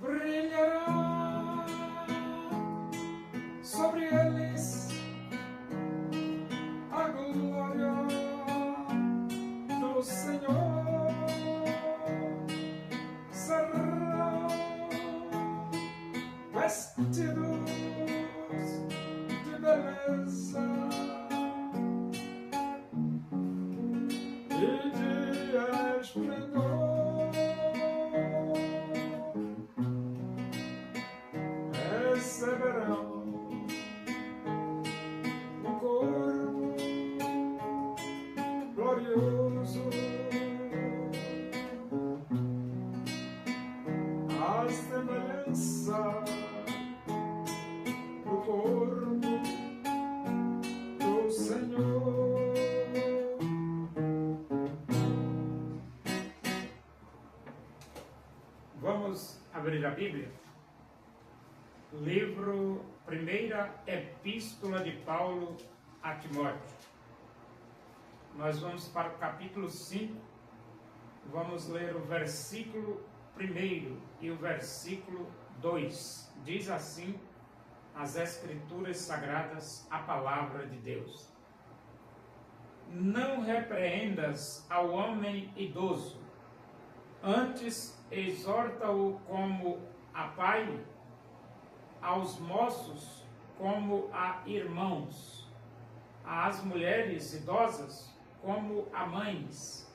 Brilhará sobre eles a glória do Senhor. Serão vestidos de beleza e de esplendor. Receberão um corpo glorioso, a semelhança do corpo do Senhor. Vamos abrir a Bíblia? Primeira Epístola de Paulo a Timóteo. Nós vamos para o capítulo 5, vamos ler o versículo 1 e o versículo 2. Diz assim as Escrituras Sagradas, a Palavra de Deus. Não repreendas ao homem idoso, antes exorta-o como a pai, aos moços como a irmãos, às mulheres idosas como a mães,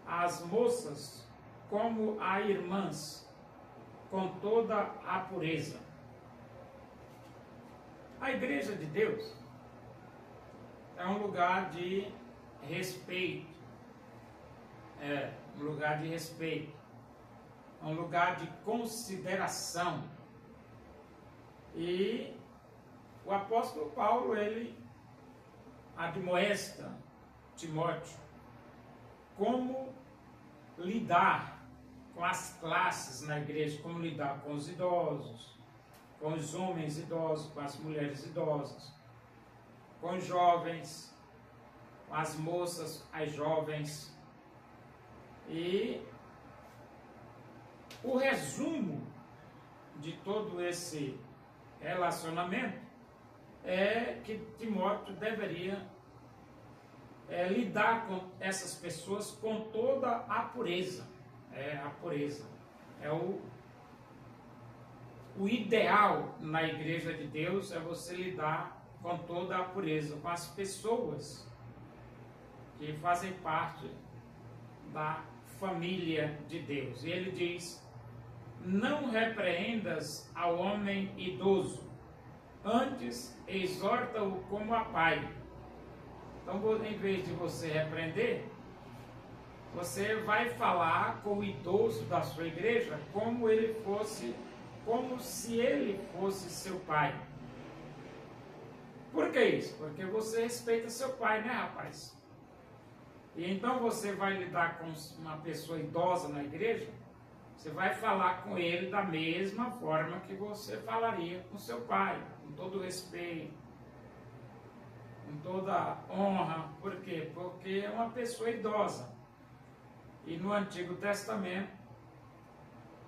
às moças como a irmãs, com toda a pureza. A Igreja de Deus é um lugar de respeito, é um lugar de consideração. E o apóstolo Paulo, ele admoesta Timóteo como lidar com as classes na igreja, como lidar com os idosos, com os homens idosos, com as mulheres idosas, com os jovens, com as moças, as jovens. E o resumo de todo esse relacionamento é que Timóteo deveria lidar com essas pessoas com toda a pureza. A pureza é o ideal na Igreja de Deus, é você lidar com toda a pureza, com as pessoas que fazem parte da família de Deus. E ele diz: não repreendas ao homem idoso, antes exorta-o como a pai. Então, em vez de você repreender, você vai falar com o idoso da sua igreja como se ele fosse seu pai. Por que isso? Porque você respeita seu pai, né, rapaz? E então você vai lidar com uma pessoa idosa na igreja, você vai falar com ele da mesma forma que você falaria com seu pai, com todo respeito, com toda honra. Por quê? Porque é uma pessoa idosa. E no Antigo Testamento,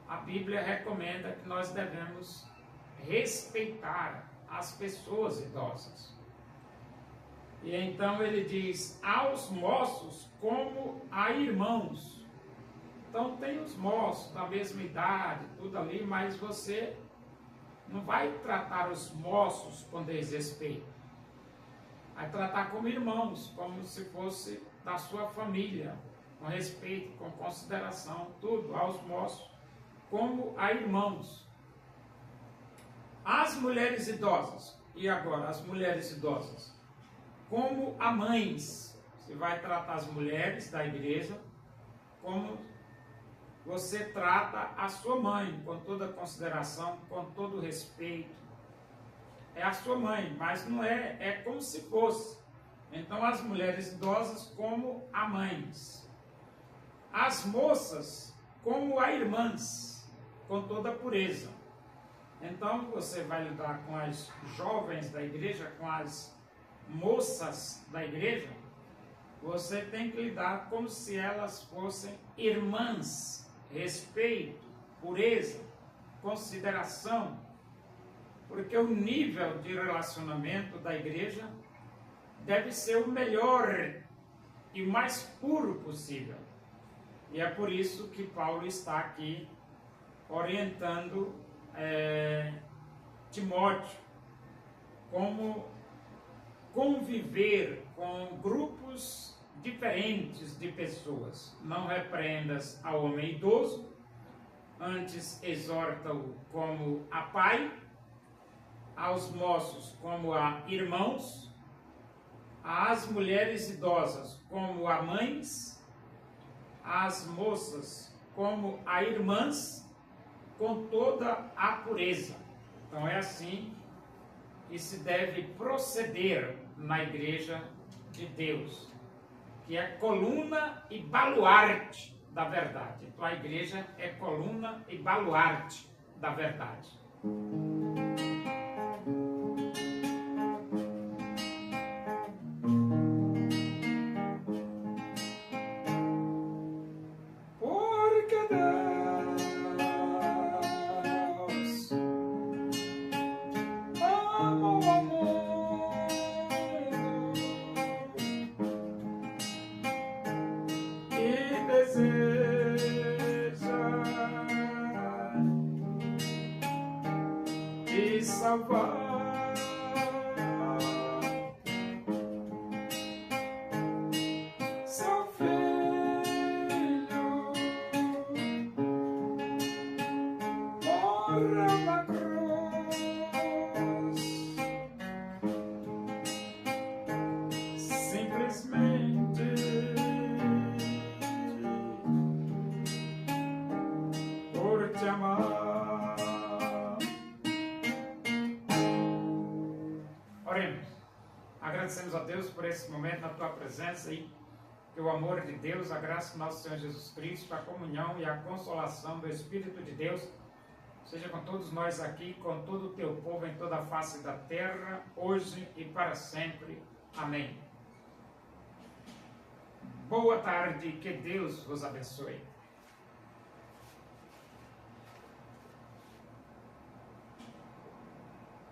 a Bíblia recomenda que nós devemos respeitar as pessoas idosas. E então ele diz: aos moços como a irmãos. Então tem os moços da mesma idade, tudo ali, mas você não vai tratar os moços com desrespeito. Vai tratar como irmãos, como se fosse da sua família, com respeito, com consideração, tudo, aos moços como a irmãos. As mulheres idosas, e agora as mulheres idosas, como a mães. Você vai tratar as mulheres da igreja como você trata a sua mãe, com toda consideração, com todo respeito. É a sua mãe, mas não é como se fosse. Então as mulheres idosas como a mães. As moças como a irmãs, com toda a pureza. Então você vai lidar com as jovens da igreja, com as moças da igreja, você tem que lidar como se elas fossem irmãs. Respeito, pureza, consideração, porque o nível de relacionamento da igreja deve ser o melhor e o mais puro possível. E é por isso que Paulo está aqui orientando Timóteo como conviver com grupos diferentes de pessoas. Não repreendas ao homem idoso, antes exorta-o como a pai, aos moços como a irmãos, às mulheres idosas como a mães, às moças como a irmãs, com toda a pureza. Então é assim que se deve proceder na igreja de Deus, que é coluna e baluarte da verdade. Então a igreja é coluna e baluarte da verdade. Porque Deus ama o mundo e deseja te salvar. Seu filho morreu na cruz, simplesmente por te amar. Oremos. Agradecemos a Deus por esse momento na tua presença e que o amor de Deus, a graça do nosso Senhor Jesus Cristo, a comunhão e a consolação do Espírito de Deus seja com todos nós aqui, com todo o teu povo em toda a face da terra, hoje e para sempre. Amém. Boa tarde, que Deus vos abençoe.